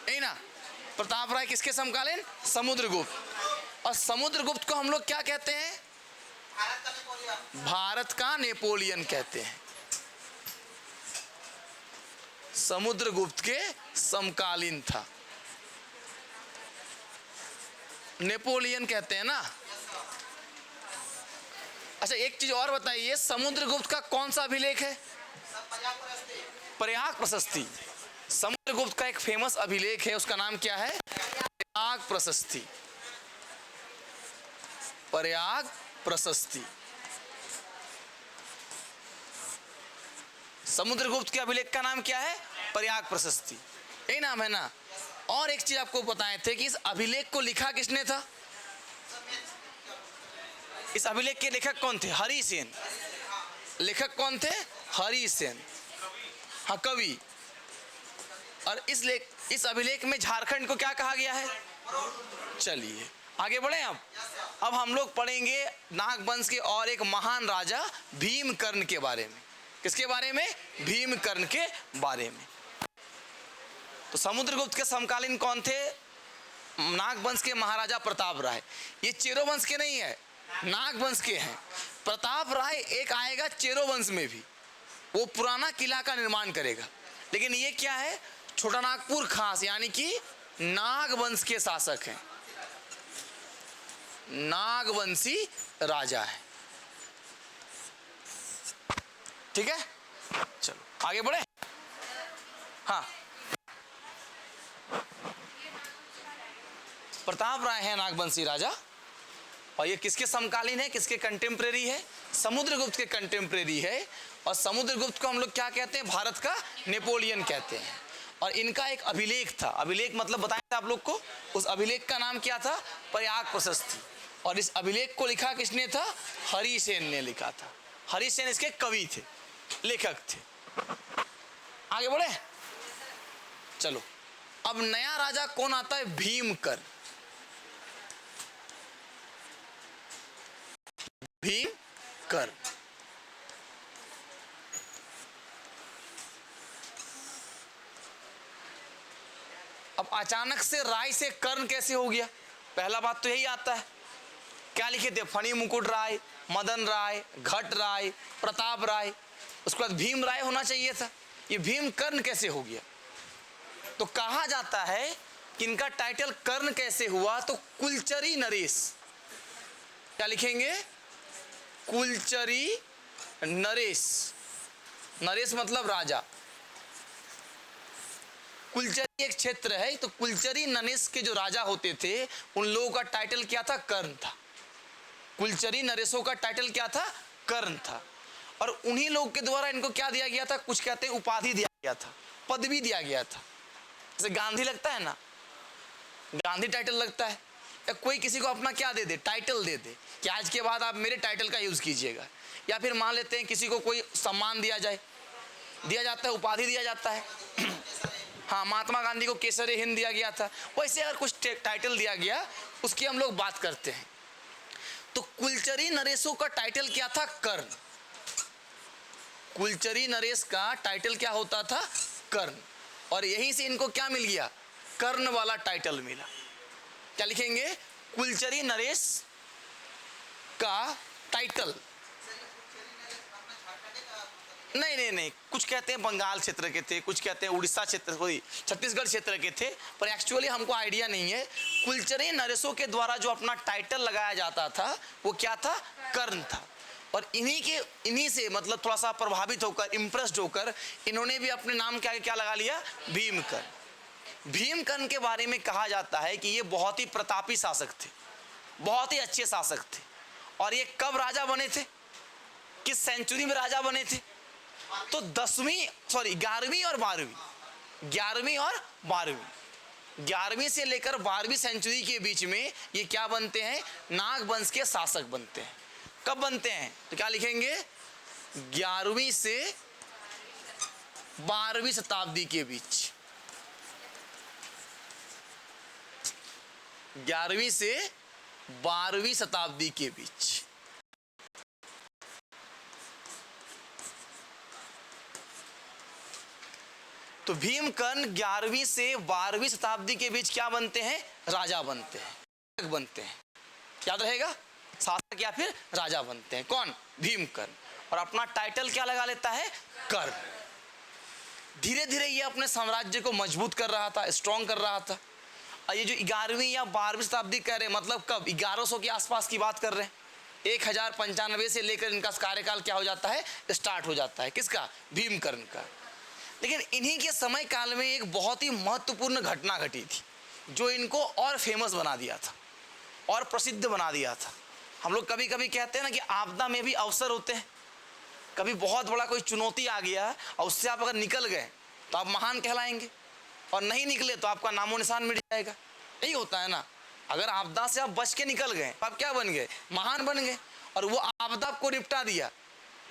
नहीं ना। प्रताप राय किसके समकालीन? समुद्रगुप्त। और समुद्रगुप्त को हम लोग क्या कहते हैं? भारत का नेपोलियन कहते हैं। समुद्रगुप्त के समकालीन था, नेपोलियन कहते हैं ना। अच्छा एक चीज और बताइए, समुद्रगुप्त का कौन सा अभिलेख है? प्रयाग प्रशस्ति। समुद्रगुप्त का एक फेमस अभिलेख है, उसका नाम क्या है? प्रयाग प्रशस्ति। प्रयाग प्रशस्ति। समुद्रगुप्त के अभिलेख का नाम क्या है? प्रयाग प्रशस्ति, यही नाम है ना। और एक चीज आपको बताए थे कि इस अभिलेख को लिखा किसने था? इस अभिलेख के लेखक कौन थे? हरिसेन। लेखक कौन थे? हरिसेन, हाँ कवि। और इस अभिलेख में झारखंड को क्या कहा गया है? चलिए आगे बढ़े। अब हम लोग पढ़ेंगे नागवंश के और एक महान राजा भीमकर्ण के बारे में। किसके बारे में? भीमकर्ण के बारे में। तो समुद्रगुप्त के समकालीन कौन थे? नागवंश के महाराजा प्रताप राय। ये चेरो वंश के नहीं है, नागवंश के हैं। प्रताप राय एक आएगा चेरो वंश में भी, वो पुराना किला का निर्माण करेगा। लेकिन ये क्या है? छोटा नागपुर खास, यानी कि नागवंश के शासक हैं, नागवंशी राजा है। ठीक है, चलो आगे बढ़े। हाँ, प्रताप राय है नागवंशी राजा। और ये किसके समकालीन है? किसके कंटेम्प्रेरी है? समुद्रगुप्त के कंटेम्प्रेरी है। और समुद्रगुप्त को हम लोग क्या कहते हैं? भारत का नेपोलियन कहते हैं। और इनका एक अभिलेख था, अभिलेख मतलब बताया था आप लोग को, उस अभिलेख का नाम क्या था? प्रयाग प्रशस्ति। और इस अभिलेख को लिखा किसने था? हरिसेन ने लिखा था। हरिसेन इसके कवि थे, लेखक थे। आगे बढ़े, चलो। अब नया राजा कौन आता है? भीमकर्ण। भीमकर्ण। अब अचानक से राय से कर्ण कैसे हो गया? पहला बात तो यही आता है, क्या लिखे थे? फणी मुकुट राय, मदन राय, घट राय, प्रताप राय, उसके बाद भीम राय होना चाहिए था। ये भीमकर्ण कैसे हो गया? तो कहा जाता है कि इनका टाइटल कर्ण कैसे हुआ? तो कुलचरी नरेश। क्या लिखेंगे? कुलचरी नरेश। नरेश मतलब राजा। कुलचरी एक क्षेत्र है, तो कुलचरी नरेश के जो राजा होते थे उन लोगों का टाइटल क्या था? कर्ण था। कुलचरी नरेशों का टाइटल क्या था? कर्ण था। और उन्हीं लोग के द्वारा इनको क्या दिया गया था? कुछ कहते हैं उपाधि दिया गया था, पदवी दिया गया था। जैसे गांधी लगता है ना, गांधी टाइटल लगता है, या कोई किसी को अपना क्या दे दे? टाइटल दे दे कि आज के बाद आप मेरे टाइटल का यूज कीजिएगा। या फिर मान लेते हैं किसी को कोई सम्मान दिया जाए, दिया जाता है, उपाधि दिया जाता है। हाँ, महात्मा गांधी को केसरी हिंद दिया गया था। वैसे अगर कुछ टाइटल दिया गया उसकी हम लोग बात करते हैं। तो कुलचरी नरेशों का टाइटल क्या था? कर्ण। कुलचरी नरेश का टाइटल क्या होता था? कर्ण। और यहीं से इनको क्या मिल गया? कर्ण वाला टाइटल मिला। क्या लिखेंगे? कुलचरी नरेश का टाइटल। नहीं नहीं नहीं, कुछ कहते हैं बंगाल क्षेत्र के थे, कुछ कहते हैं उड़ीसा क्षेत्र, छत्तीसगढ़ क्षेत्र के थे, पर एक्चुअली हमको आइडिया नहीं है। कुलचरी नरेशों के द्वारा जो अपना टाइटल लगाया जाता था वो क्या था? कर्ण था। और इन्हीं से मतलब थोड़ा सा प्रभावित होकर, इम्प्रेस्ड होकर इन्होंने भी अपने नाम क्या क्या लगा लिया? भीमकर्ण। भीमकर्ण के बारे में कहा जाता है कि ये बहुत ही प्रतापी शासक थे, बहुत ही अच्छे शासक थे। और ये कब राजा बने थे? किस सेंचुरी में राजा बने थे? तो 11वीं और 12वीं, 11वीं और 12वीं, 11वीं से लेकर 12वीं सेंचुरी के बीच में ये क्या बनते हैं? नागवंश के शासक बनते हैं। कब बनते हैं? तो क्या लिखेंगे? 11वीं से 12वीं शताब्दी के बीच, 11वीं से 12वीं शताब्दी के बीच। तो भीमकर्ण 11वीं से 12वीं शताब्दी के बीच क्या बनते हैं? राजा बनते हैं, याद रहेगा, शासक या फिर राजा बनते हैं। कौन? भीमकर्ण। और अपना टाइटल क्या लगा लेता है? कर्ण। धीरे धीरे ये अपने साम्राज्य को मजबूत कर रहा था, स्ट्रॉन्ग कर रहा था। और ये जो 11वीं या 12वीं शताब्दी कह रहे हैं, मतलब कब? 1100 के आसपास की बात कर रहे हैं। 1095 से लेकर इनका कार्यकाल क्या हो जाता है? स्टार्ट हो जाता है। किसका? भीमकर्ण का। लेकिन इन्हीं के समय काल में एक बहुत ही महत्वपूर्ण घटना घटी थी जो इनको और फेमस बना दिया था और प्रसिद्ध बना दिया था। हम लोग कभी कभी कहते हैं ना कि आपदा में भी अवसर होते हैं। कभी बहुत बड़ा कोई चुनौती आ गया और उससे आप अगर निकल गए तो आप महान कहलाएंगे, और नहीं निकले तो आपका नामो निशान मिट जाएगा। यही होता है ना, अगर आपदा से आप बच के निकल गए तो आप क्या बन गए? महान बन गए। और वो आपदा को निपटा दिया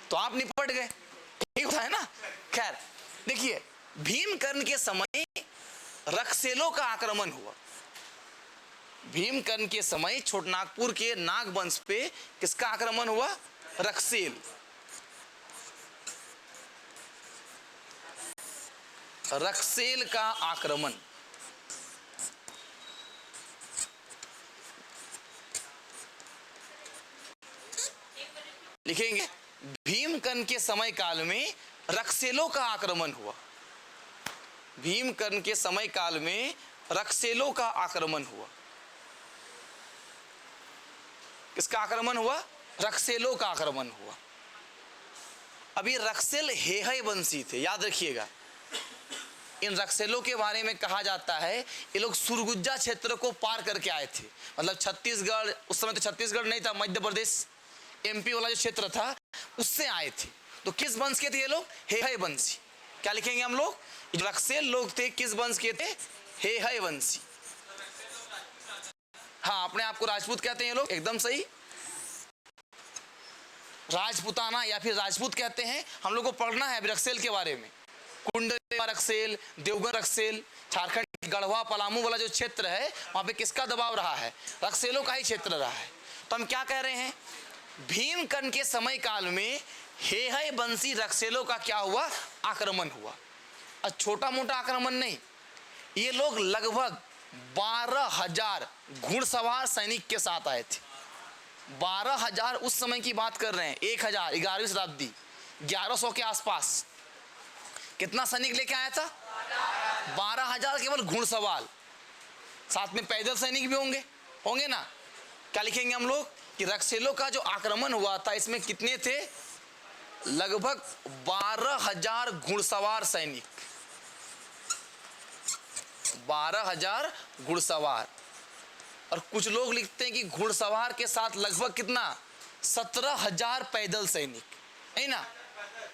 तो आप निपट गए। यही होता है ना। खैर देखिए, भीमकर्ण के समय रक्सेलों का आक्रमण हुआ। भीमकर्ण के समय छोटनागपुर के नागवंश पे किसका आक्रमण हुआ? रक्सेल। रक्सेल का आक्रमण। लिखेंगे, भीमकर्ण के समय काल में रक्सेलों का आक्रमण हुआ। भीमकर्ण के समय काल में रक्सेलों का आक्रमण हुआ। किसका आक्रमण हुआ? रक्सेलों का आक्रमण हुआ। अभी रक्सेल हेहय वंशी थे, याद रखिएगा। इन रक्सेलों के बारे में कहा जाता है ये लोग सुरगुजा क्षेत्र को पार करके आए थे। मतलब छत्तीसगढ़, उस समय तो छत्तीसगढ़ नहीं था, मध्य प्रदेश एमपी वाला जो क्षेत्र था उससे आए थे। तो किस वंश के थे ये लोग? हेहय वंशी। क्या लिखेंगे हम लोग? रक्सेल लोग थे किस वंश के थे? हेहय वंशी। हाँ, अपने आप को राजपूत कहते हैं ये लोग, एकदम सही। राजपुताना या फिर राजपूत कहते हैं। हम लोग को पढ़ना है अभी रक्सेल के बारे में। कुंडलेवा रक्सेल, देवगढ़ रक्सेल, झारखंड गढ़वा पलामू वाला जो क्षेत्र है वहां पे किसका दबाव रहा है? रक्सेलों का ही क्षेत्र रहा है। तो हम क्या कह रहे हैं? भीमकर्ण के समय काल में हेहय वंशी रक्सेलों का क्या हुआ? आक्रमण हुआ। और छोटा मोटा आक्रमण नहीं, ये लोग लगभग 12,000 घुड़सवार सैनिक के साथ आए थे। 12,000 उस समय की बात कर रहे हैं। 1,000 11वीं शताब्दी, 1100 के आसपास कितना सैनिक लेके आया था? 12,000 केवल घुड़सवार। साथ में पैदल सैनिक भी होंगे ना। क्या लिखेंगे हम लोग कि रक्सेलों का जो आक्रमण हुआ था इसमें कितने थे? लगभग 12,000 घुड़सवार सैनिक। 12,000 घुड़सवार। और कुछ लोग लिखते हैं कि घुड़सवार के साथ लगभग कितना? 17,000 पैदल सैनिक, है ना।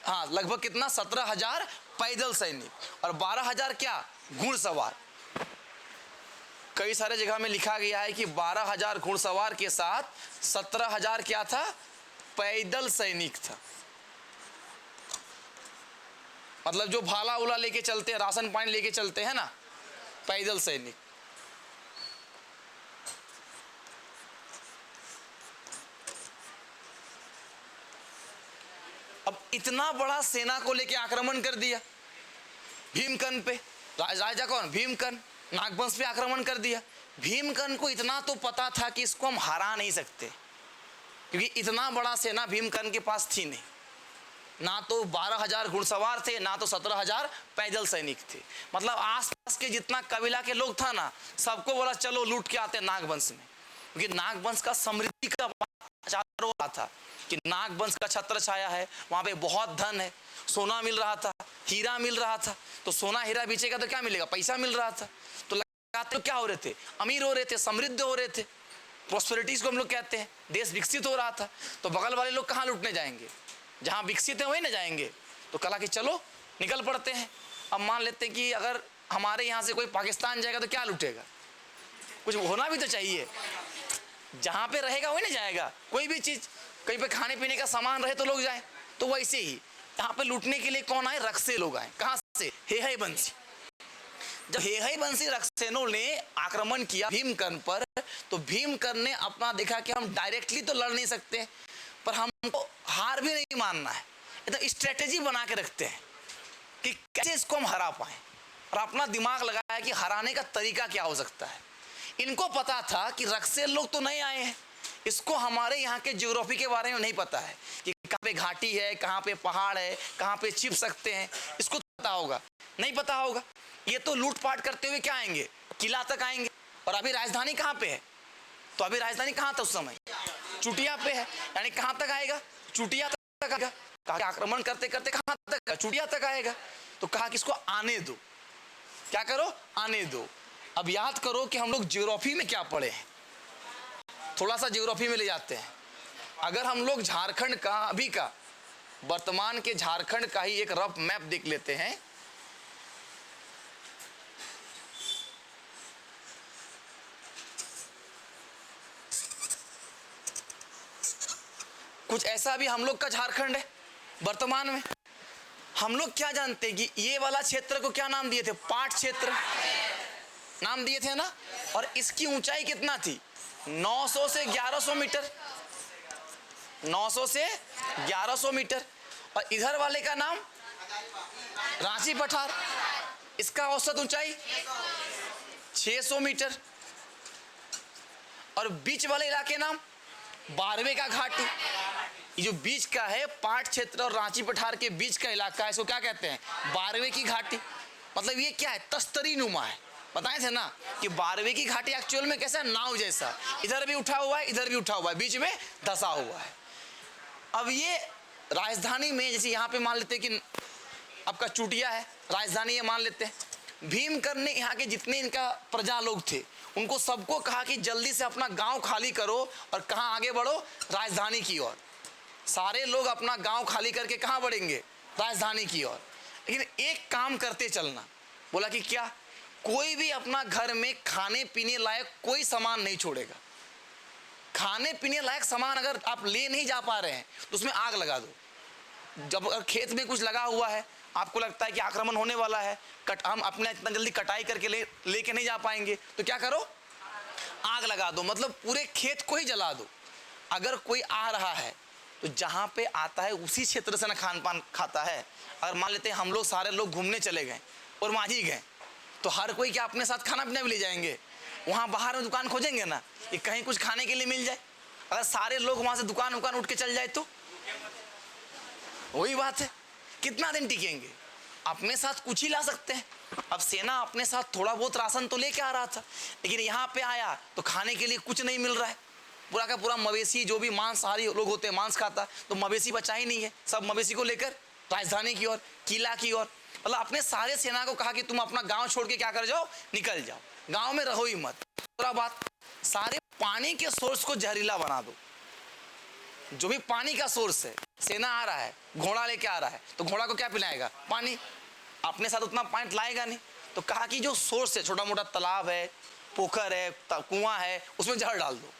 हाँ, लगभग कितना? 17,000 पैदल सैनिक और 12,000 क्या? घुड़सवार। कई सारे जगह में लिखा गया है कि 12,000 घुड़सवार के साथ 17,000 क्या था? पैदल सैनिक था। मतलब जो भाला उला लेके चलते हैं, राशन पानी लेके चलते हैं ना, पैदल सैनिक। अब इतना बड़ा सेना को लेके आक्रमण कर दिया भीमकर्ण पे। राजा कौन? भीमकर्ण। नागवंश पे आक्रमण कर दिया। भीमकर्ण को इतना तो पता था कि इसको हम हरा नहीं सकते, क्योंकि इतना बड़ा सेना भीमकर्ण के पास थी नहीं। ना तो 12,000 घुड़सवार थे, ना तो 17,000 पैदल सैनिक थे। मतलब आसपास के जितना कबीला के लोग था ना, सबको बोला चलो लूट के आते नागवंश में, क्योंकि नागवंश का समृद्धि का चारों ओर था कि नागवंश का छत्र छाया है, वहां पे बहुत धन है, सोना मिल रहा था, हीरा मिल रहा था। तो सोना हीरा बेचेगा तो क्या मिलेगा? पैसा मिल रहा था। तो लगाते क्या हो रहे थे? अमीर हो रहे थे, समृद्ध हो रहे थे। प्रोस्पेरिटीज को हम लोग कहते हैं। देश विकसित हो रहा था। तो बगल वाले लोग कहाँ लूटने जाएंगे? जहाँ विकसित है वही ना जाएंगे। तो कहा कि चलो निकल पड़ते हैं। अब मान लेते हैं कि अगर हमारे यहाँ से कोई पाकिस्तान जाएगा तो क्या लूटेगा? कुछ होना भी तो चाहिए। जहाँ पे रहेगा वही ना जाएगा। कोई भी चीज़, कहीं पे खाने पीने का सामान रहे तो लोग जाए। तो वैसे ही यहाँ पे लूटने के लिए कौन आए? रक्सेल लोग आए। कहाँ से? हेहय वंशी। जब हेहय वंशी रक्सेलों ने आक्रमण किया भीमकर्ण पर, तो भीमकर्ण ने अपना देखा कि हम डायरेक्टली तो लड़ नहीं सकते, पर हमको हार भी नहीं मानना है। तो स्ट्रेटेजी बना के रखते हैं कि कैसे इसको हम हरा पाए। और अपना दिमाग लगाया कि हराने का तरीका क्या हो सकता है। इनको पता था कि रक्सेल लोग तो नहीं आए हैं, इसको हमारे यहाँ के ज्योग्राफी के बारे में नहीं पता है कि कहाँ पे घाटी है, कहाँ पे पहाड़ है, कहाँ पे छिप सकते हैं, इसको पता होगा नहीं पता होगा। ये तो लूटपाट करते हुए क्या आएंगे, किला तक आएंगे। और अभी राजधानी कहाँ पे है, तो अभी राजधानी कहाँ था उस समय, चुटिया पे है, यानी कहाँ तक आएगा, चुटिया तक आएगा। कहा आक्रमण करते करते कहाँ तक, चुटिया तक आएगा। तो कहा कि इसको आने दो, क्या करो, आने दो। अब याद करो कि हम लोग ज्योग्राफी में क्या पढ़े हैं, थोड़ा सा ज्योग्राफी में ले जाते हैं। अगर हम लोग झारखंड का, अभी का, वर्तमान के झारखंड का ही एक रफ मैप देख लेते हैं। कुछ ऐसा भी हम लोग का झारखंड है वर्तमान में। हम लोग क्या जानते हैं कि ये वाला क्षेत्र को क्या नाम दिए थे, पाट क्षेत्र नाम दिए थे ना। और इसकी ऊंचाई कितना थी, 900 से 1100 मीटर, 900 से 1100 मीटर। और इधर वाले का नाम रांची पठार, इसका औसत ऊंचाई 600 मीटर। और बीच वाले इलाके नाम बारवे का घाटी। ये जो बीच का है, पाट क्षेत्र और रांची पठार के बीच का इलाका है, इसको क्या कहते हैं, बारवे की घाटी। मतलब ये क्या है, तस्तरी नुमा है। बताए थे ना कि बारवे की घाटी एक्चुअल में कैसा, नाव जैसा, इधर भी उठा हुआ है, इधर भी उठा हुआ है, बीच में धसा हुआ है। अब ये राजधानी में, जैसे यहाँ पे मान लेते हैं कि आपका चुटिया है, राजधानी ये मान लेते हैं। भीमकर्ण ने यहाँ के जितने इनका प्रजा लोग थे, उनको सबको कहा कि जल्दी से अपना गांव खाली करो और कहाँ आगे बढ़ो, राजधानी की ओर। सारे लोग अपना गांव खाली करके कहाँ बढ़ेंगे, राजधानी की ओर। लेकिन एक काम करते चलना, बोला कि क्या, कोई भी अपना घर में खाने पीने लायक कोई सामान नहीं छोड़ेगा। खाने पीने लायक सामान अगर आप ले नहीं जा पा रहे हैं तो उसमें आग लगा दो। जब अगर खेत में कुछ लगा हुआ है, आपको लगता है कि आक्रमण होने वाला है, हम अपने इतना जल्दी कटाई करके लेके नहीं जा पाएंगे, तो क्या करो, आग लगा दो। मतलब पूरे खेत को ही जला दो। अगर कोई आ रहा है तो जहाँ पे आता है उसी क्षेत्र से ना खान पान खाता है। अगर मान लेते हैं हम लोग सारे लोग घूमने चले गए और माझी गए, तो हर कोई क्या अपने साथ खाना पीना भी ले जाएंगे, वहाँ बाहर में दुकान खोजेंगे ना कि कहीं कुछ खाने के लिए मिल जाए। अगर सारे लोग वहाँ से दुकान उठ के चल जाए तो वही बात है, कितना दिन टिकेंगे। अपने साथ कुछ ही ला सकते हैं। अब सेना अपने साथ थोड़ा बहुत राशन तो लेके आ रहा था, लेकिन यहाँ पे आया तो खाने के लिए कुछ नहीं मिल रहा है। पूरा का पूरा मवेशी, जो भी मांसाहारी लोग होते हैं, मांस खाता, तो मवेशी बचा ही नहीं है। सब मवेशी को लेकर राजधानी की ओर, किला की ओर। मतलब अपने सारे सेना को कहा कि तुम अपना गांव छोड़ के क्या कर जाओ, निकल जाओ, गांव में रहो ही मत। दूसरा बात, सारे पानी के सोर्स को जहरीला बना दो। जो भी पानी का सोर्स है, सेना आ रहा है, घोड़ा लेके आ रहा है, तो घोड़ा को क्या पिलाएगा, पानी। अपने साथ उतना पानी लाएगा नहीं, तो कहा कि जो सोर्स है, छोटा मोटा तालाब है, पोखर है, कुआं है, उसमें जहर डाल दो।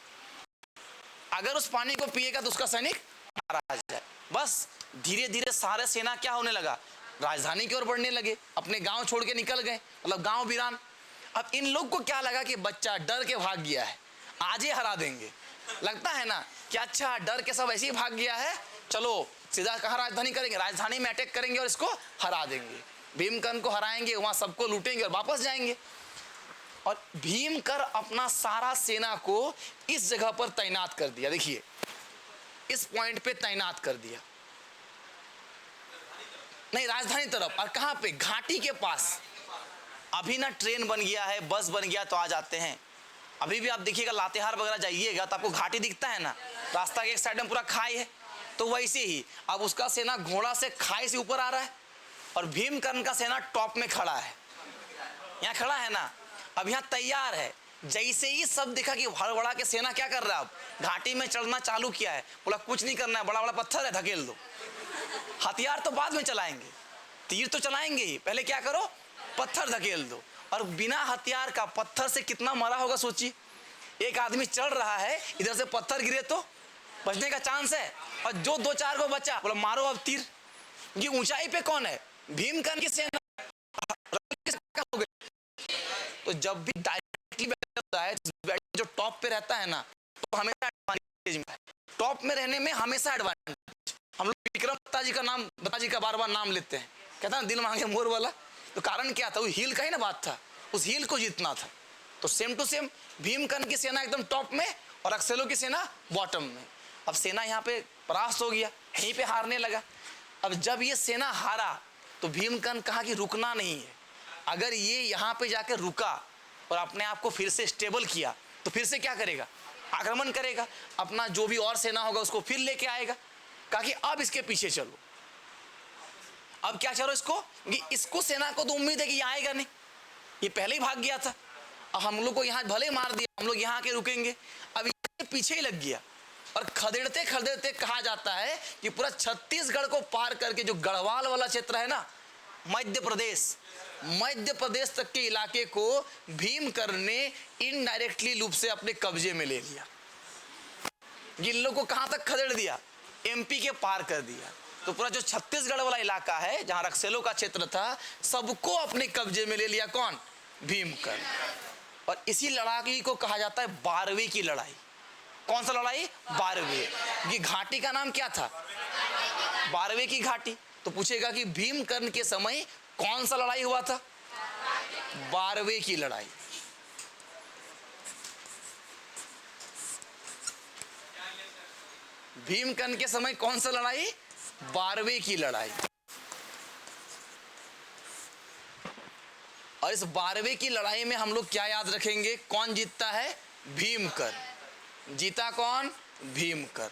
अगर उस पानी को पिएगा तो उसका सैनिक मारा जाए। बस धीरे धीरे सारे सेना क्या होने लगा, राजधानी की ओर बढ़ने लगे, अपने गांव छोड़ के निकल गए, मतलब गांव वीरान। अब इन लोग को क्या लगा कि बच्चा डर के भाग गया है, आज ही हरा देंगे। लगता है ना कि अच्छा डर के सब ऐसे ही भाग गया है, चलो सीधा कहाँ राजधानी करेंगे, राजधानी में अटैक करेंगे और इसको हरा देंगे। भीमकर्ण को हराएंगे, वहां सबको लूटेंगे और वापस जाएंगे। और भीमकर्ण अपना सारा सेना को इस जगह पर तैनात कर दिया। देखिए इस पॉइंट पे तैनात कर दिया, नहीं राजधानी तरफ। और कहां पे, घाटी के पास। अभी ना ट्रेन बन गया है, बस बन गया तो आ जाते हैं। अभी भी आप देखिएगा लातेहार वगैरह जाइएगा तो आपको घाटी दिखता है ना, रास्ता के एक साइड में पूरा खाई है। तो वैसे ही अब उसका सेना घोड़ा से खाई से ऊपर आ रहा है और भीमकर्ण का सेना टॉप में खड़ा है, यहाँ खड़ा है ना, अब यहाँ तैयार है। जैसे ही सब देखा कि हड़बड़ा के सेना क्या कर रहा है, अब घाटी में चढ़ना चालू किया है, बोला कुछ नहीं करना है, बड़ा बड़ा पत्थर है, धकेल दो। हथियार तो बाद में चलाएंगे, तीर तो चलाएंगे ही, पहले क्या करो, पत्थर धकेल दो। और बिना हथियार का पत्थर से कितना मरा होगा सोचिए। एक आदमी चढ़ रहा है, इधर से पत्थर गिरे तो बचने का चांस है, और जो दो चार को बचा बोला मारो अब तीर। ये ऊंचाई पे कौन है, भीमकर्ण की सेना। तो जब भी डायरेक्टली होता है, जो टॉप पे रहता है ना, तो हमेशा एडवांटेज में, टॉप में रहने में हमेशा एडवांटेज। हम लोग विक्रम दत्ता जी का नाम, दत्ता जी का बार बार नाम लेते हैं, कहता है दिल मांगे मोर वाला, तो कारण क्या था, वो हील का ही ना बात था, उस हील को जीतना था। तो सेम टू सेम भीमकर्ण की सेना एकदम टॉप में और अक्सेलो की सेना बॉटम में। अब सेना यहाँ पे परास्त हो गया, यहीं पे हारने लगा। अब जब ये सेना हारा तो भीमकर्ण कहा कि रुकना नहीं है, अगर ये यहाँ पे जाकर रुका और अपने आप को फिर से स्टेबल किया तो फिर से क्या करेगा, आक्रमण करेगा, अपना जो भी और सेना होगा उसको फिर लेके आएगा। कहा कि अब इसके पीछे चलो। अब क्या चलो इसको, कि इसको सेना को तो उम्मीद है कि ये आएगा नहीं, ये पहले ही भाग गया था, अब हम लोग को यहाँ भले मार दिया, हम लोग यहाँ के रुकेंगे। अब ये पीछे ही लग गया और खदेड़ते खदेड़ते कहा जाता है कि पूरा छत्तीसगढ़ को पार करके जो गढ़वाल वाला क्षेत्र है ना, मध्य प्रदेश तक के इलाके को भीमकर्ण ने इनडायरेक्टली रूप से अपने कब्जे में ले लिया। इन लोगों को कहां तक खदेड़ दिया, एमपी के पार कर दिया। तो पूरा जो छत्तीसगढ़ वाला इलाका है जहां रक्सेलो का क्षेत्र था, सबको अपने कब्जे में ले लिया। कौन, भीमकर्ण। और इसी लड़ाई को कहा जाता है 12वीं की लड़ाई। कौन सा लड़ाई, 12वीं। ये घाटी का नाम क्या था, 12वीं की घाटी। तो पूछेगा कि भीमकर्ण के समय कौन सा लड़ाई हुआ था, 12वीं की लड़ाई। भीमकर्ण के समय कौन सा लड़ाई, 12वीं की लड़ाई। और इस 12वीं की लड़ाई में हम लोग क्या याद रखेंगे, कौन जीतता है, भीमकर्ण। जीता कौन, भीमकर्ण।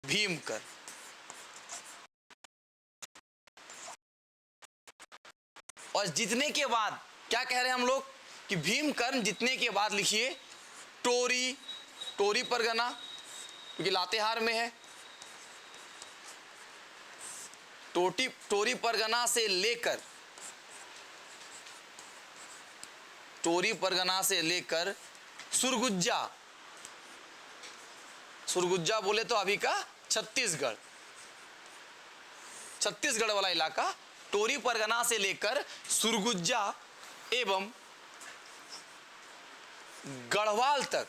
भीमकर्ण। और जीतने के बाद क्या कह रहे हैं हम लोग, कि भीमकर्ण जीतने के बाद लिखिए टोरी परगना, क्योंकि लातेहार में है, टोरी परगना से लेकर सुरगुज्जा बोले तो अभी का छत्तीसगढ़ वाला इलाका, टोरी परगना से लेकर सुरगुज्जा एवं गढ़वाल तक,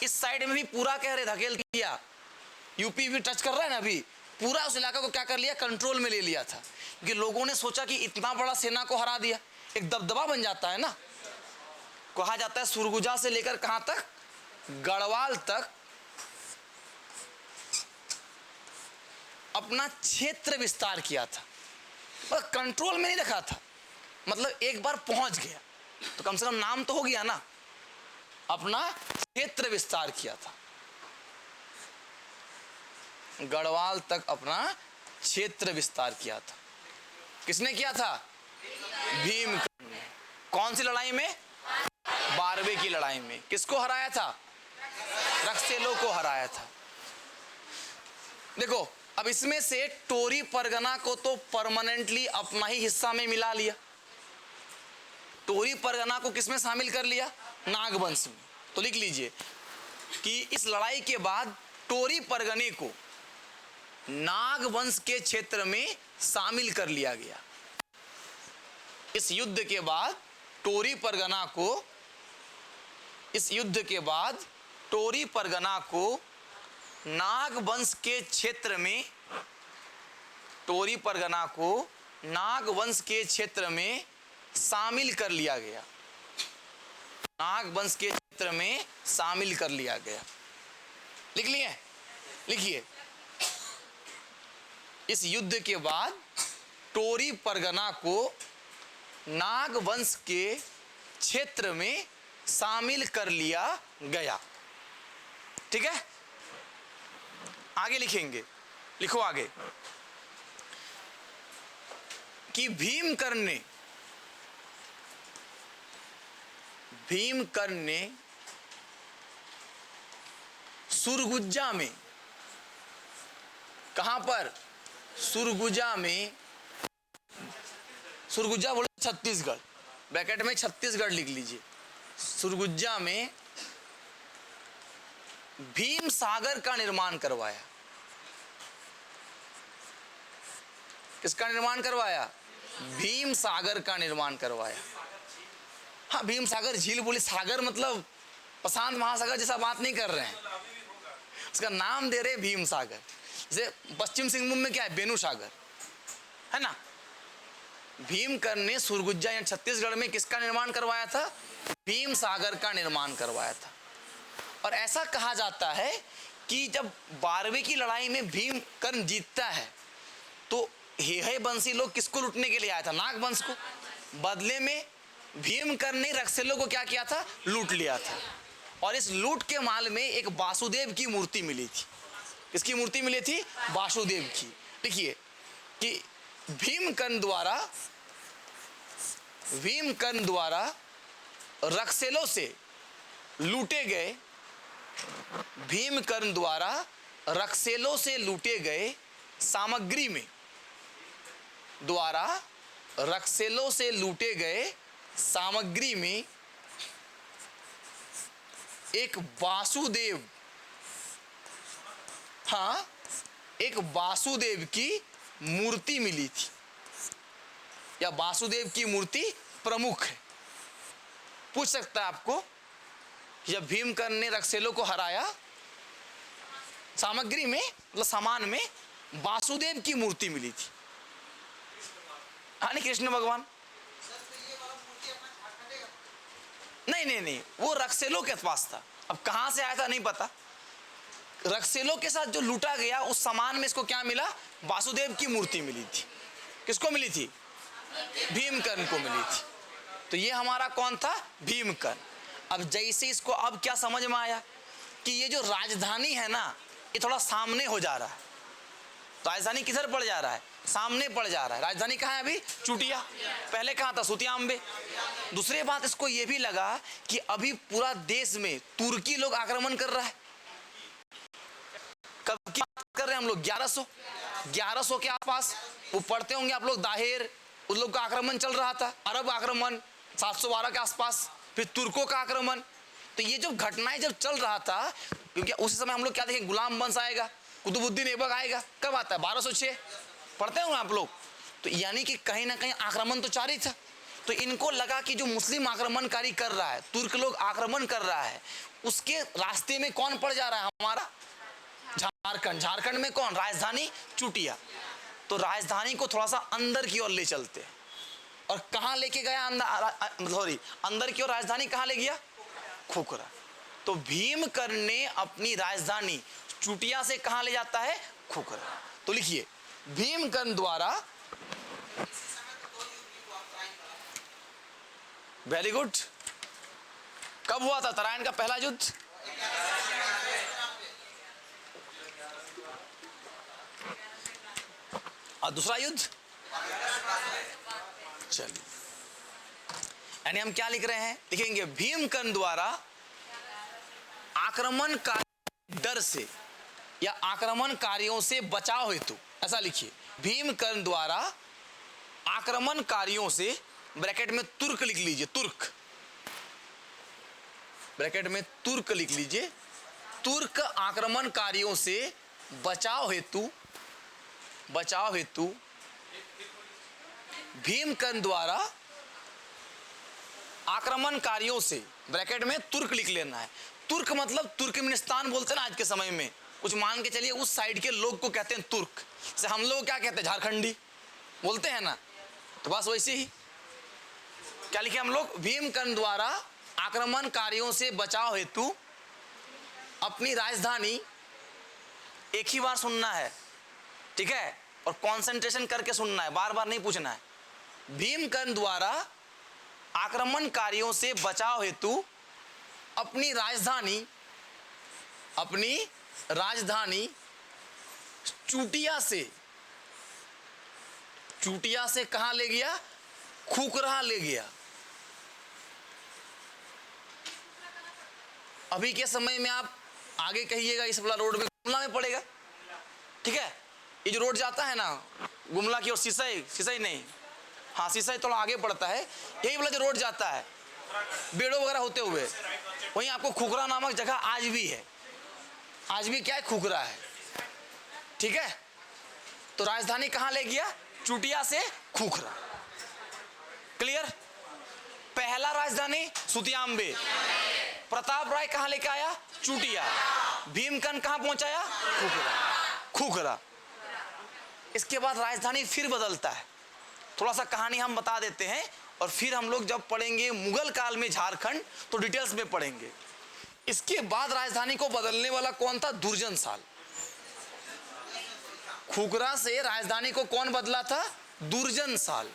इस साइड में भी पूरा कह रहे धकेल दिया। यूपी भी टच कर रहा है ना, अभी पूरा उस इलाका को क्या कर लिया, कंट्रोल में ले लिया था। क्योंकि लोगों ने सोचा कि इतना बड़ा सेना को हरा दिया, एक दबदबा बन जाता है ना। कहा जाता है सुरगुजा से लेकर कहां तक, गढ़वाल तक अपना क्षेत्र विस्तार किया था, पर कंट्रोल में नहीं रखा था। मतलब एक बार पहुंच गया तो कम से कम नाम तो हो गया ना, अपना क्षेत्र विस्तार किया था। गढ़वाल तक अपना क्षेत्र विस्तार किया था। किसने किया था, भीमकर्ण ने। कौन सी लड़ाई में, 12वीं की लड़ाई में। किसको हराया था, रक्सेलो को हराया था। देखो अब इसमें से टोरी परगना को तो परमानेंटली अपना ही हिस्सा में मिला लिया। टोरी परगना को किसमें शामिल कर लिया, नागवंश में। तो लिख लीजिए कि इस लड़ाई के बाद टोरी परगने को नागवंश के क्षेत्र में शामिल कर लिया गया। इस युद्ध के बाद टोरी परगना को नागवंश के क्षेत्र में शामिल कर लिया गया। नागवंश के क्षेत्र में शामिल कर लिया गया। लिख लिए, लिखिए। इस युद्ध के बाद टोरी परगना को नागवंश के क्षेत्र में शामिल कर लिया गया। ठीक है, आगे लिखेंगे, लिखो आगे कि भीमकर्ण ने सुरगुज्जा में, कहां पर, सुरगुज्जा बोले छत्तीसगढ़, ब्रैकेट में छत्तीसगढ़ लिख लीजिए। सुरगुज्जा में भीम सागर का निर्माण करवाया। किसका निर्माण करवाया, भीम सागर का निर्माण करवाया। हाँ, भीम सागर झील बोले, सागर मतलब प्रशांत महासागर जैसा बात नहीं कर रहे हैं। उसका नाम दे रहे भीम सागर। जैसे पश्चिम सिंहभूम में क्या है, बेनू सागर है ना। भीमकर्ण ने सुरगुज्जा या छत्तीसगढ़ में किसका निर्माण करवाया था, भीम सागर का निर्माण करवाया था। और ऐसा कहा जाता है कि जब 12वीं की लड़ाई में भीमकर्ण जीतता है तो हेहय वंशी लोग किसको लूटने के लिए आया था, नाग वंश को। बदले में भीमकर्ण ने रक्सेलों को क्या किया था, लूट लिया था। और इस लूट के माल में एक वासुदेव की मूर्ति मिली थी। किसकी मूर्ति मिली थी, वासुदेव की। देखिए कि भीमकर्ण द्वारा रक्सेलों से लूटे गए, भीमकर्ण द्वारा रक्सेलों से लूटे गए सामग्री में, द्वारा रक्सेलों से लूटे गए सामग्री में एक वासुदेव, हाँ एक वासुदेव की मूर्ति मिली थी, या वासुदेव की मूर्ति प्रमुख है। पूछ सकता है आपको, जब भीमकर्ण ने रक्सेलों को हराया, सामग्री में मतलब सामान में वासुदेव की मूर्ति मिली थी, हाँ नहीं कृष्ण भगवान। नहीं, वो रक्सेलों के पास था। अब कहां से आया था नहीं पता। रक्सेलों के साथ जो लूटा गया उस सामान में इसको क्या मिला, वासुदेव की मूर्ति मिली थी। किसको मिली थी, भीमकर्ण को मिली थी। तो ये हमारा कौन था, भीमकर्ण। अब जैसे इसको अब क्या समझ में आया कि ये जो राजधानी है ना, ये थोड़ा सामने हो जा रहा है। राजधानी किधर पड़ जा रहा है, सामने पड़ जा रहा है। राजधानी कहाँ है अभी, चुटिया। पहले कहाँ था, सुतियाम्बे। दूसरी बात इसको ये भी लगा कि अभी पूरा देश में तुर्की लोग आक्रमण कर रहा है। कब की बात कर रहे हैं हम लोग, 1100 के आसपास। वो पढ़ते होंगे आप लोग दाहिर, उन लोग का आक्रमण चल रहा था। अरब आक्रमण 712 के आसपास, फिर तुर्कों का आक्रमण। तो ये जो घटनाएं जब चल रहा था, क्योंकि उस समय हम लोग क्या देखें, गुलाम वंश आएगा, कुतुबुद्दीन ऐबक आएगा। कब आता है, 1206 पढ़ते हो आप लोग। तो यानी कि कहीं ना कहीं आक्रमण तो जारी था। तो इनको लगा कि जो मुस्लिम आक्रमणकारी कर रहा है, तुर्क लोग आक्रमण कर रहा है, उसके रास्ते में कौन पड़ जा रहा है, हमारा झारखंड। झारखंड में कौन, राजधानी चुटिया। तो राजधानी को थोड़ा सा अंदर की ओर ले चलते हैं। और कहां लेके गया, अंदर की ओर राजधानी कहां ले गया, खोखरा। तो भीमकर्ण ने अपनी राजधानी चुटिया से कहां ले जाता है, खोखरा। तो लिखिए, भीमकर्ण द्वारा, वेरी गुड। कब हुआ था तराइन का पहला युद्ध, और दूसरा युद्ध, चलिए यानी हम क्या लिख रहे हैं, लिखेंगे भीमकर्ण द्वारा आक्रमणकारी डर से या आक्रमणकारियों से बचाव हेतु, ऐसा लिखिए। भीमकर्ण द्वारा आक्रमणकारियों से, ब्रैकेट में तुर्क लिख लीजिए, तुर्क, ब्रैकेट में तुर्क लिख लीजिए। तुर्क आक्रमणकारियों से बचाव हेतु भीमकर्ण द्वारा आक्रमणकारियों से, ब्रैकेट में तुर्क लिख लेना है। तुर्क मतलब तुर्कमेनिस्तान बोलते हैं ना आज के समय में, कुछ मान के चलिए उस साइड के लोग को कहते हैं तुर्क। जैसे हम लोग क्या कहते हैं, झारखंडी बोलते हैं ना, तो बस वैसे ही क्या लिखे हम लोग, भीमकर्ण द्वारा आक्रमणकारियों से बचाव हेतु अपनी राजधानी, एक ही बार सुनना है, ठीक है, और कंसंट्रेशन करके सुनना है, बार बार नहीं पूछना है। भीमकर्ण द्वारा आक्रमणकारियों से बचाव हेतु अपनी राजधानी चुटिया से कहां ले गया, खुखरा ले गया। अभी के समय में आप आगे कहिएगा, इस वाला रोड में गुमला में पड़ेगा, ठीक है। ये जो रोड जाता है ना गुमला की ओर, सिसई नहीं, हाँ सिसई थोड़ा आगे पड़ता है, यही वाला जो रोड जाता है बेड़ो वगैरह होते हुए, वहीं आपको खुखरा नामक जगह आज भी है। आज भी क्या है, खुखरा है, ठीक है। तो राजधानी कहां ले गया, चुटिया से खुखरा, क्लियर। पहला राजधानी सुतियाम्बे, प्रताप राय कहां लेके आया, चुटिया। भीमकन कहां पहुंचाया? खुखरा। खुखरा। इसके बाद राजधानी फिर बदलता है। थोड़ा सा कहानी हम बता देते हैं और फिर हम लोग जब पढ़ेंगे मुगल काल में झारखंड तो डिटेल्स में पढ़ेंगे। इसके बाद राजधानी को बदलने वाला कौन था? दुर्जन साल। खुखरा से राजधानी को कौन बदला था? दुर्जन साल।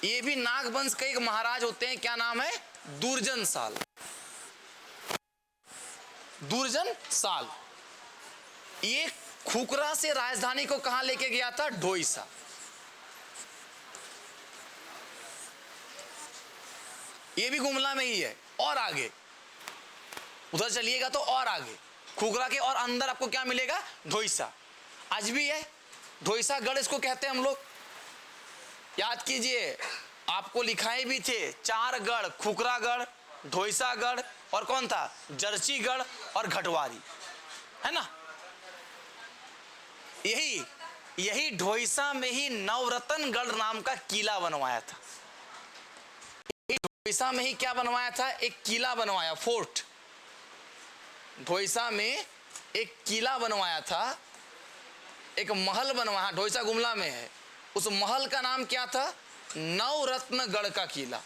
ये भी नागवंश के एक महाराज होते हैं, क्या नाम है? दुर्जन साल। दुर्जन साल। ये खुखरा से राजधानी को कहां लेके गया था? ढोइसा। ये भी गुमला में ही है। और आगे उधर चलिएगा तो और आगे खुखरा के और अंदर आपको क्या मिलेगा? ढोइसा। आज भी है ढोइसा गढ़, इसको कहते हैं हम लोग। याद कीजिए, आपको लिखाए भी थे 4 गढ़, खुखरागढ़, ढोइसागढ़ और कौन था? जर्सीगढ़ और घटवारी, है ना। यही ढोइसा में ही नवरत्नगढ़ नाम का किला बनवाया था। ढोइसा में ही क्या बनवाया था? एक किला बनवाया, फोर्ट। ढोइसा में एक किला बनवाया था, एक महल बनवाया। ढोइसा गुमला में है। उस महल का नाम क्या था? नवरत्नगढ़ का किला।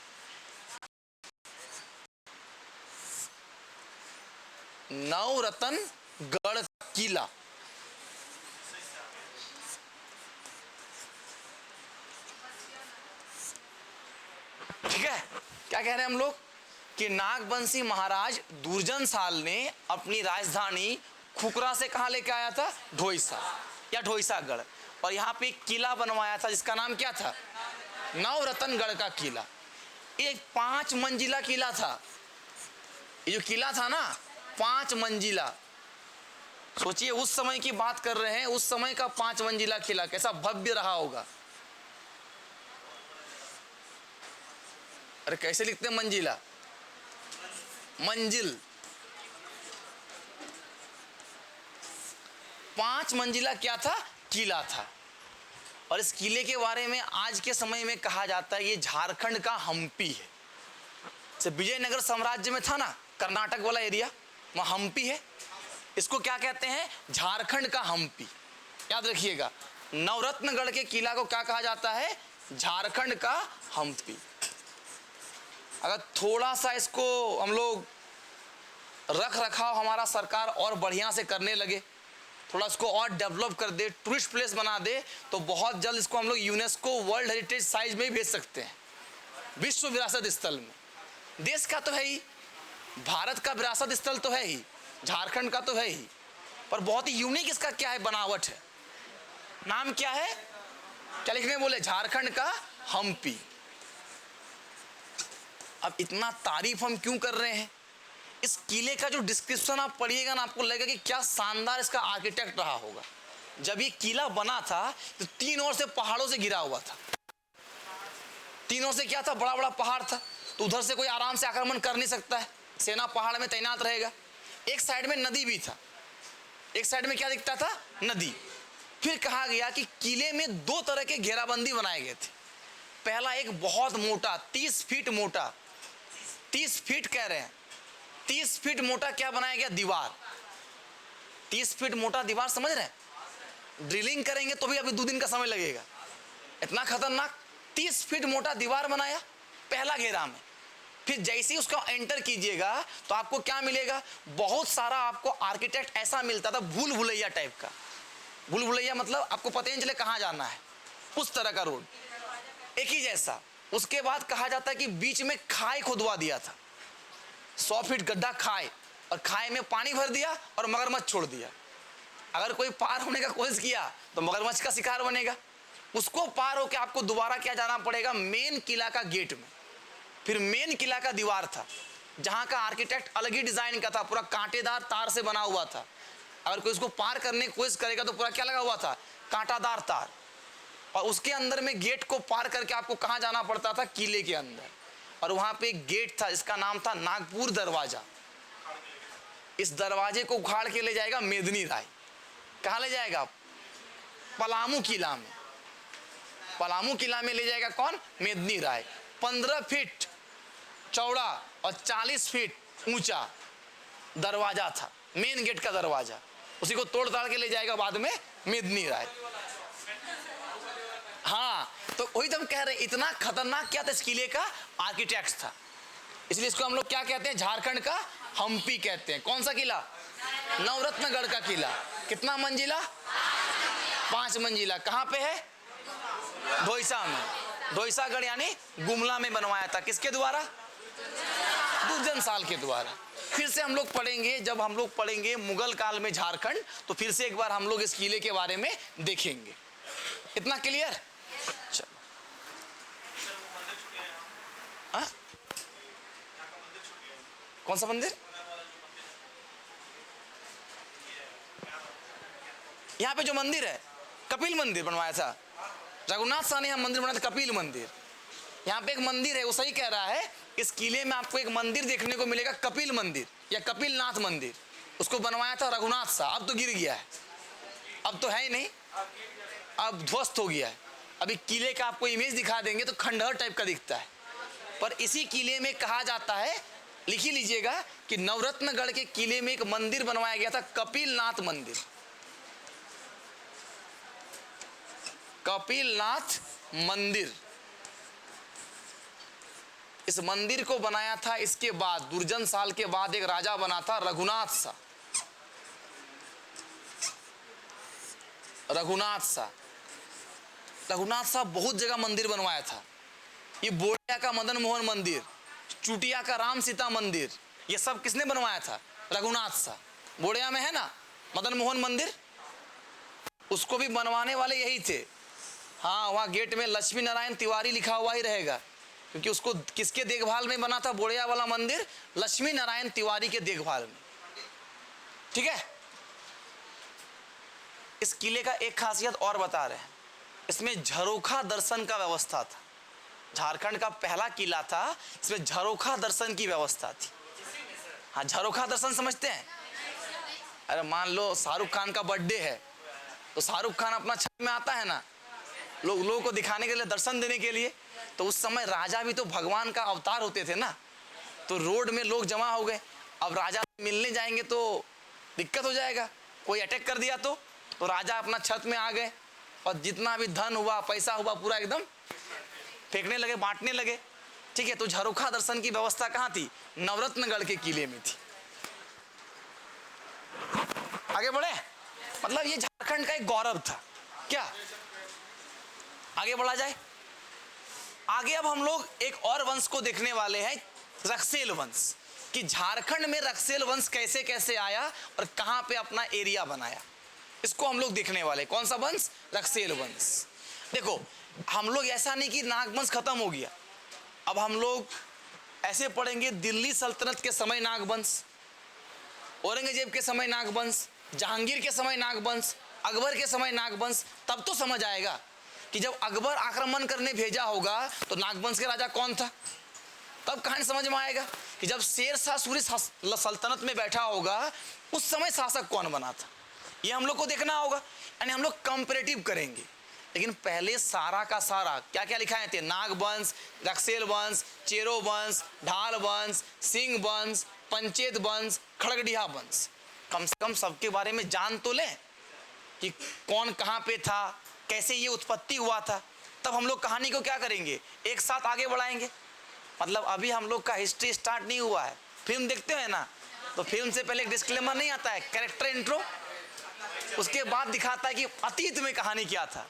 नवरत्नगढ़ का किला। ठीक है। क्या कह रहे हैं हम लोग कि नागवंशी महाराज दुर्जन साल ने अपनी राजधानी खुखरा से कहां लेके आया था? ढोइसा या ढोइसागढ़। और यहां पे एक किला बनवाया था जिसका नाम क्या था? नवरत्नगढ़ का किला। एक 5 मंजिला किला था। ये जो किला था ना, 5 मंजिला। सोचिए, उस समय की बात कर रहे हैं, उस समय का 5 मंजिला किला कैसा भव्य रहा होगा। अरे कैसे लिखते हैं मंजिला? मंजिल। 5 मंजिला क्या था? किला था। और इस किले के बारे में आज के समय में कहा जाता है ये झारखंड का हम्पी है। जैसे विजयनगर साम्राज्य में था ना, कर्नाटक वाला एरिया, वहां हम्पी है। इसको क्या कहते हैं? झारखंड का हम्पी। याद रखिएगा, नवरत्नगढ़ के किला को क्या कहा जाता है? झारखंड का हम्पी। अगर थोड़ा सा इसको हम लोग रख रखाव हमारा सरकार और बढ़िया से करने लगे, थोड़ा इसको और डेवलप कर दे, टूरिस्ट प्लेस बना दे, तो बहुत जल्द इसको हम लोग यूनेस्को वर्ल्ड हेरिटेज साइट में भेज सकते हैं, विश्व विरासत स्थल में। देश का तो है ही, भारत का विरासत स्थल तो है ही, झारखंड का तो है ही, पर बहुत ही यूनिक इसका क्या है? बनावट है। नाम क्या है? क्या लिखने बोले? झारखंड का हम्पी। अब इतना तारीफ हम क्यों कर रहे हैं? इस किले का जो डिस्क्रिप्शन आप पढ़िएगा ना, आपको लगेगा कि क्या शानदार इसका आर्किटेक्ट रहा होगा। जब ये किला बना था तो 3 ओर से पहाड़ों से घिरा हुआ था। 3 ओर से क्या था? बड़ा बड़ा पहाड़ था, तो उधर से कोई आराम से आक्रमण कर नहीं सकता है, सेना पहाड़ में तैनात रहेगा। एक साइड में नदी भी था। एक साइड में क्या दिखता था? नदी। फिर कहा गया कि किले में 2 तरह के घेराबंदी बनाए गए थे। पहला एक बहुत मोटा, 30 फीट मोटा, 30 फीट कह रहे हैं, 30 फीट मोटा क्या बनाया गया? दीवार। 30 फीट मोटा दीवार, समझ रहे हैं? ड्रिलिंग करेंगे तो भी अभी 2 दिन का समय लगेगा, इतना खतरनाक 30 फीट मोटा दीवार बनाया पहला घेरा में। फिर जैसे ही उसको एंटर कीजिएगा तो आपको क्या मिलेगा? बहुत सारा आपको आर्किटेक्ट ऐसा मिलता था, भूल भुलैया टाइप का। भूल भुलैया मतलब आपको पता ही नहीं चले कहां जाना है, उस तरह का रोड, एक ही जैसा। उसके बाद कहा जाता है कि बीच में खाई खुदवा दिया था, 100 फीट गड्ढा खाई, और खाई में पानी भर दिया और मगरमच्छ छोड़ दिया। अगर कोई पार होने का कोशिश किया तो मगरमच्छ का शिकार बनेगा। उसको पार होकर आपको दोबारा क्या जाना पड़ेगा? मेन किला का गेट में। फिर मेन किला का दीवार था, जहां का आर्किटेक्ट अलग ही डिजाइन का था, पूरा कांटेदार तार से बना हुआ था। अगर कोई उसको पार करने की कोशिश करेगा तो पूरा क्या लगा हुआ था? कांटादार तार। और उसके अंदर में गेट को पार करके आपको कहां जाना पड़ता था? किले के अंदर। और वहां पे एक गेट था जिसका नाम था नागपुर दरवाजा। इस दरवाजे को उखाड़ के ले जाएगा मेदिनी राय। कहां ले जाएगा? पलामू किला में। पलामू किला में ले जाएगा कौन? मेदिनी राय। 15 फीट चौड़ा और 40 फीट ऊंचा दरवाजा था, मेन गेट का दरवाजा, उसी को तोड़ ताड़ के ले जाएगा बाद में मेदिनी राय। हाँ, तो वही तो हम कह रहे हैं, इतना खतरनाक क्या था इस किले का, आर्किटेक्ट था। इसलिए इसको हम लोग क्या कहते हैं, झारखंड का हम्पी कहते हैं। कौन सा किला? नवरत्नगढ़ का किला। कितना मंजिला? 5 मंजिला। कहाँ पे है? ढोइसा में। ढोइसागढ़ यानी गुमला में बनवाया था। किसके द्वारा? दुर्जन साल के द्वारा। फिर से हम लोग पढ़ेंगे, जब हम लोग पढ़ेंगे मुगल काल में झारखंड, तो फिर से एक बार हम लोग इस किले के बारे में देखेंगे। इतना क्लियर? चलो, कौन सा मंदिर? यहाँ पे जो मंदिर है, कपिल मंदिर बनवाया था रघुनाथ शाह ने। यहाँ मंदिर बनाया था कपिल मंदिर। यहाँ पे एक मंदिर है, वो सही कह रहा है। इस किले में आपको एक मंदिर देखने को मिलेगा, कपिल मंदिर या कपिल नाथ मंदिर। उसको बनवाया था रघुनाथ शाह। अब तो गिर गया है, अब तो है ही नहीं, अब ध्वस्त हो गया है। अभी किले का आपको इमेज दिखा देंगे तो खंडहर टाइप का दिखता है। पर इसी किले में कहा जाता है, लिख ही लीजिएगा, कि नवरत्नगढ़ के किले में एक मंदिर बनवाया गया था, कपिल नाथ मंदिर। कपिल नाथ मंदिर। इस मंदिर को बनाया था, इसके बाद दुर्जन साल के बाद एक राजा बना था, रघुनाथ शाह। रघुनाथ शाह बहुत जगह मंदिर बनवाया था। ये बोड़िया का मदन मोहन मंदिर, चुटिया का राम सीता मंदिर, ये सब किसने बनवाया था? रघुनाथ शाह। बोड़िया में है ना मदन मोहन मंदिर, उसको भी बनवाने वाले यही थे। हाँ, वहाँ गेट में लक्ष्मी नारायण तिवारी लिखा हुआ ही रहेगा, क्योंकि उसको किसके देखभाल में बना था बोड़िया वाला मंदिर? लक्ष्मी नारायण तिवारी के देखभाल में। ठीक है। इस किले का एक खासियत और बता रहे हैं, इसमें झरोखा दर्शन का व्यवस्था था। झारखंड का पहला किला था, इसमें झरोखा दर्शन की व्यवस्था थी। हाँ, झरोखा दर्शन समझते हैं? अरे मान लो शाहरुख खान का बर्थडे है, तो शाहरुख खान अपना छत में आता है ना, लोगों को दिखाने के लिए, दर्शन देने के लिए। तो उस समय राजा भी तो भगवान का अवतार होते थे ना, तो रोड में लोग जमा हो गए। अब राजा मिलने जाएंगे तो दिक्कत हो जाएगा, कोई अटैक कर दिया तो राजा अपना छत में आ गए और जितना भी धन हुआ, पैसा हुआ, पूरा एकदम फेंकने लगे, बांटने लगे। ठीक है। तो झरोखा दर्शन की व्यवस्था कहाँ थी? नवरत्नगढ़ के किले में थी। आगे बढ़े, मतलब ये झारखंड का एक गौरव था। क्या आगे बढ़ा जाए? आगे अब हम लोग एक और वंश को देखने वाले हैं, रक्सेल वंश, कि झारखंड में रक्सेल वंश कैसे कैसे आया और कहां पे अपना एरिया बनाया, इसको हम लोग देखने वाले। कौन सा वंश? रक्सेल वंश। देखो, हम लोग ऐसा नहीं कि नागवंश खत्म हो गया, अब हम लोग ऐसे पढ़ेंगे, दिल्ली सल्तनत के समय नागवंश, औरंगजेब के समय नागवंश, जहांगीर के समय नागवंश, अकबर के समय नागवंश। तब तो समझ आएगा कि जब अकबर आक्रमण करने भेजा होगा तो नागवंश के राजा कौन था, तब कहानी समझ में आएगा कि जब शेर शाह सूरी सल्तनत में बैठा होगा उस समय शासक कौन बना था, ये हम लोग को देखना होगा। यानी हम लोग कंपैरेटिव करेंगे। लेकिन पहले सारा का सारा क्या क्या लिखाए थे? नागवंश, रक्सेल वंश, चेरो वंश, ढाल वंश, सिंह वंश, पंचेत वंश, खड़गडिहा वंश। कम से कम सबके बारे में जान तो लें कि कौन कहाँ पे था, कैसे ये उत्पत्ति हुआ था। तब हम लोग कहानी को क्या करेंगे? एक साथ आगे बढ़ाएंगे। मतलब अभी हम लोग का हिस्ट्री स्टार्ट नहीं हुआ है। फिल्म देखते हैं ना, तो फिल्म से पहले एक डिस्क्लेमर नहीं आता है, कैरेक्टर इंट्रो, उसके बाद दिखाता है कि अतीत में कहानी क्या था,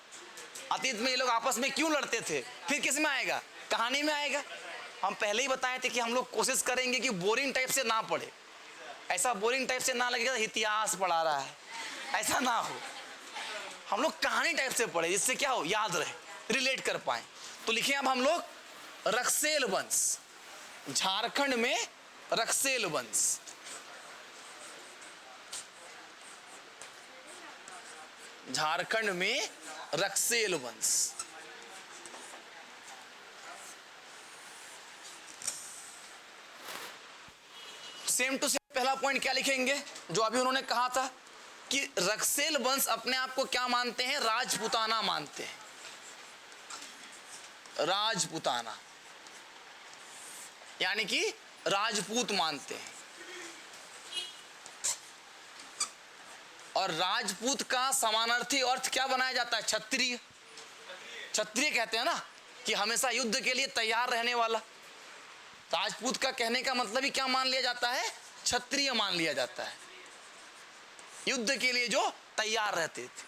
अतीत में ये लोग आपस में क्यों लड़ते थे, फिर किस में आएगा? कहानी में आएगा। हम पहले ही बताए थे कि हम लोग कोशिश करेंगे कि बोरिंग टाइप से ना पढ़े, ऐसा बोरिंग टाइप से ना लगेगा इतिहास पढ़ा रहा है, ऐसा ना हो। हम लोग कहानी टाइप से पढ़े, जिससे क्या हो, याद रहे, रिलेट कर पाए। तो लिखे अब हम लोग रक्सेल वंश, झारखंड में रक्सेल वंश। झारखंड में रक्सेल वंश। सेम टू सेम पहला पॉइंट क्या लिखेंगे जो अभी उन्होंने कहा था कि रक्सेल वंश अपने आप को क्या मानते हैं? राजपूताना मानते हैं। राजपूताना यानी कि राजपूत मानते हैं। और राजपूत का समानार्थी अर्थ क्या बनाया जाता है? क्षत्रिय। क्षत्रिय कहते हैं ना कि हमेशा युद्ध के लिए तैयार रहने वाला। राजपूत का कहने का मतलब ही क्या मान लिया जाता है? क्षत्रिय मान लिया जाता है, युद्ध के लिए जो तैयार रहते थे।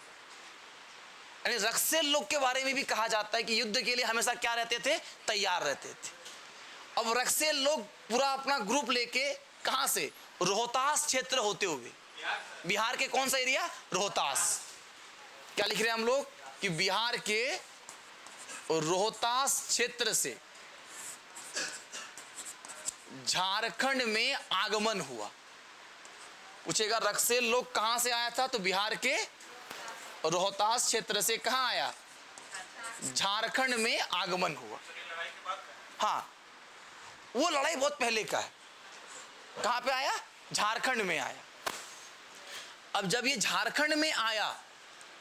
यानी रक्सेल लोग के बारे में भी कहा जाता है कि युद्ध के लिए हमेशा क्या रहते थे? तैयार रहते थे। अब रक्सेल लोग पूरा अपना ग्रुप लेके कहां से? रोहतास क्षेत्र होते हुए, बिहार के कौन सा एरिया? रोहतास। क्या लिख रहे हैं हम लोग कि बिहार के रोहतास क्षेत्र से झारखंड में आगमन हुआ। पूछेगा रक्सेल लोग कहां से आया था? तो बिहार के रोहतास क्षेत्र से कहां आया? झारखंड में आगमन हुआ। हाँ, वो लड़ाई बहुत पहले का है। कहां पे आया? झारखंड में आया। अब जब ये झारखंड में आया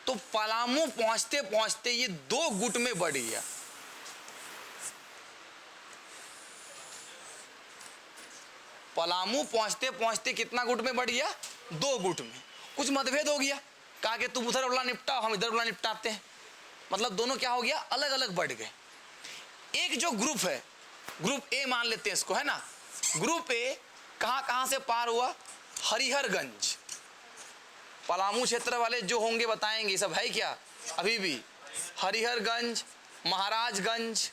तो पलामू पहुंचते पहुंचते ये 2 गुट में बढ़ गया। पलामू पहुंचते पहुंचते कितना गुट में बढ़ गया? 2 गुट में। कुछ मतभेद हो गया, कहा कि तुम उधर वाला निपटाओ, हम इधर वाला निपटाते हैं। मतलब दोनों क्या हो गया? अलग अलग बढ़ गए। एक जो ग्रुप है, ग्रुप ए मान लेते हैं इसको, है ना। ग्रुप ए कहां से पार हुआ? हरिहरगंज। पलामू क्षेत्र वाले जो होंगे बताएंगे सब है क्या अभी भी? हरिहरगंज, महाराजगंज,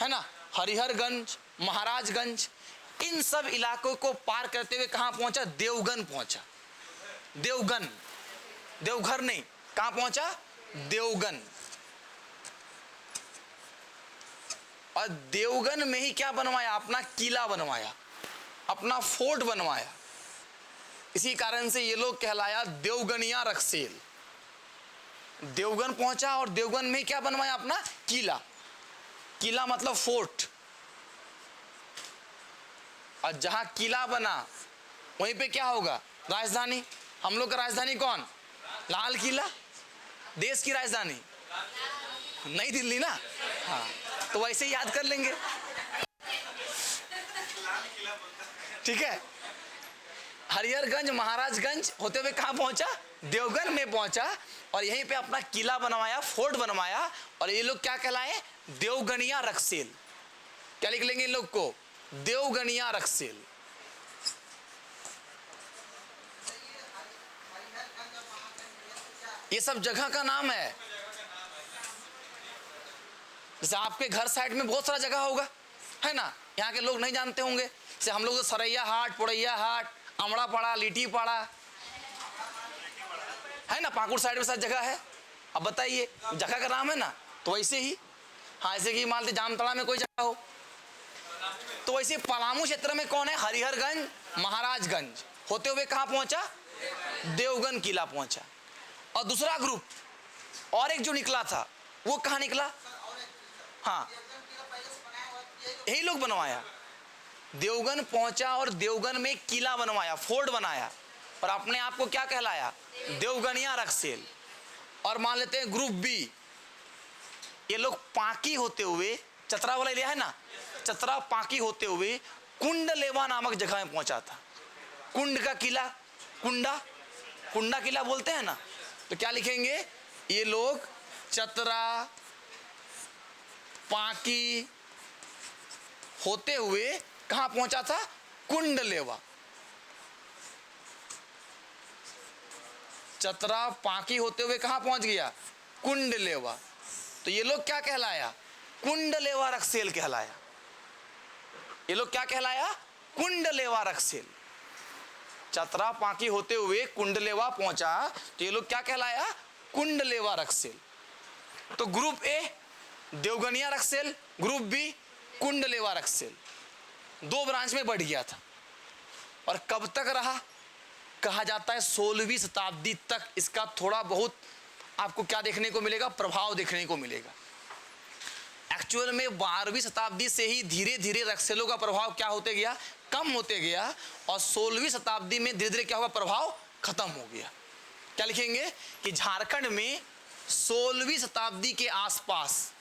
है ना, हरिहरगंज, महाराजगंज, इन सब इलाकों को पार करते हुए कहां पहुंचा? देवगन पहुंचा। देवगन, देवघर नहीं, कहां पहुंचा? देवगन। और देवगन में ही क्या बनवाया? अपना किला बनवाया, अपना फोर्ट बनवाया। इसी कारण से ये लोग कहलाया देवगनिया रक्सेल। देवगन पहुंचा और देवगन में क्या बनवाया? अपना किला। किला मतलब फोर्ट। और जहां किला बना वहीं पे क्या होगा? राजधानी। हम लोग का राजधानी कौन? लाल किला। देश की राजधानी नई दिल्ली ना। हाँ, तो वैसे ही याद कर लेंगे, ठीक है। हरिहरगंज, महाराजगंज होते हुए कहां पहुंचा? देवगन में पहुंचा और यहीं पे अपना किला बनवाया, फोर्ट बनवाया। और ये लोग क्या कहलाए? देवगनिया रक्सेल। क्या लिख लेंगे इन लोग को? देवगनिया रक्सेल। ये सब जगह का नाम है। जैसे आपके घर साइड में बहुत सारा जगह होगा, है ना, यहाँ के लोग नहीं जानते होंगे। जैसे हम लोग तो सरैया हाट, पुड़ैया हाट, अमड़ा पाड़ा, लिट्टी पाड़ा, है ना, पाकुड़ साइड में सारी जगह है। अब बताइए, जगह का नाम है ना। तो वैसे ही हाँ, ऐसे कि मान लीजिए जामताड़ा में कोई जगह हो, तो वैसे पलामू क्षेत्र में कौन है? हरिहरगंज, महाराजगंज होते हुए कहां पहुंचा? देवगन किला पहुंचा। और दूसरा ग्रुप और एक जो निकला था वो कहां निकला? हाँ, यही लोग बनवाया। देवगन पहुंचा और देवगन में किला बनवाया, फोर्ट बनाया और अपने आप को क्या कहलाया? देवगनिया रक्सेल। और मान लेते हैं ग्रुप बी, ये लोग पांकी होते हुए, चतरा वाला एरिया है ना, चतरा पांकी होते हुए कुंडलेवा नामक जगह में पहुंचा था। कुंड का किला, कुंडा, कुंडा किला बोलते हैं ना। तो क्या लिखेंगे? ये लोग चतरा पांकी होते हुए कहां पहुंचा था? कुंडलेवा। चतरा पांकी होते हुए कहां पहुंच गया? कुंडलेवा। तो ये लोग क्या कहलाया? कुंडलेवा रक्सेल कहलाया। ये लोग क्या कहलाया? कुंडलेवा रक्सेल। चतरा पांकी होते हुए कुंडलेवा पहुंचा तो ये लोग क्या कहलाया? कुंडलेवा रक्सेल। तो ग्रुप ए देवगनिया रक्सेल, ग्रुप बी कुंडलेवा रक्सेल, 2 ब्रांच में बढ़ गया था। और कब तक रहा? कहा जाता है 16वीं शताब्दी तक इसका थोड़ा बहुत आपको क्या देखने को मिलेगा? प्रभाव देखने को मिलेगा। एक्चुअल में 12वीं शताब्दी से ही धीरे धीरे रक्सेलों का प्रभाव क्या होते गया? कम होते गया। और 16वीं शताब्दी में धीरे धीरे क्या हुआ? प्रभाव खत्म हो गया। क्या लिखेंगे कि झारखंड में 16वीं शताब्दी के आसपास,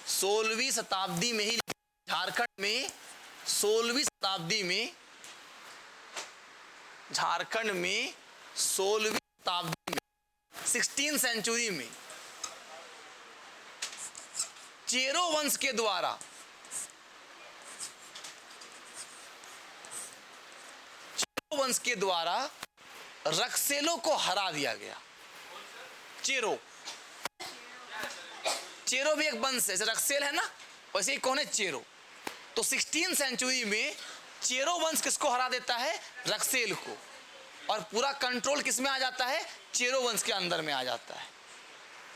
16वीं शताब्दी में ही झारखंड में 16वीं शताब्दी में, झारखंड में 16वीं शताब्दी में, 16th सेंचुरी में चेरो वंश के द्वारा वंश के द्वारा रक्सेलों को हरा दिया गया। चेरो, चेरो भी एक वंश है, जैसे रक्सेल है ना, वैसे ही कौन है? चेरो। तो 16th सेंचुरी में चेरो वंश किसको हरा देता है? रक्सेल को, और पूरा कंट्रोल किस में आ जाता है? चेरो वंश के अंदर में आ जाता है।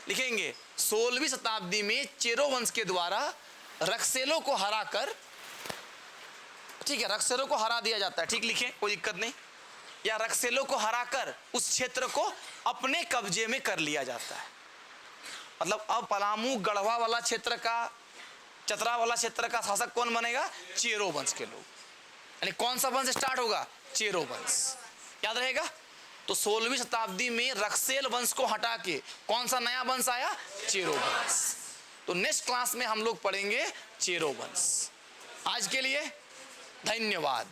लिखेंगे 16वीं शताब्दी में चेरो वंश के द्वारा रक्सेलों को हराकर, ठीक है, रक्सेलों को हरा दिया जाता है, ठीक लिखें, कोई दिक्कत नहीं, या रक्सेलों को हराकर उस क्षेत्र को अपने कब्जे में कर लिया जाता है। मतलब अब पलामू गढ़वा वाला क्षेत्र का, चतरा वाला क्षेत्र का शासक कौन बनेगा? चेरो वंश के लोग। यानी कौन सा वंश स्टार्ट होगा? चेरो वंश। याद रहेगा? तो 16वीं शताब्दी में रक्सेल वंश को हटा के कौन सा नया वंश आया? चेरो वंश। तो नेक्स्ट क्लास में हम लोग पढ़ेंगे चेरो वंश। आज के लिए धन्यवाद।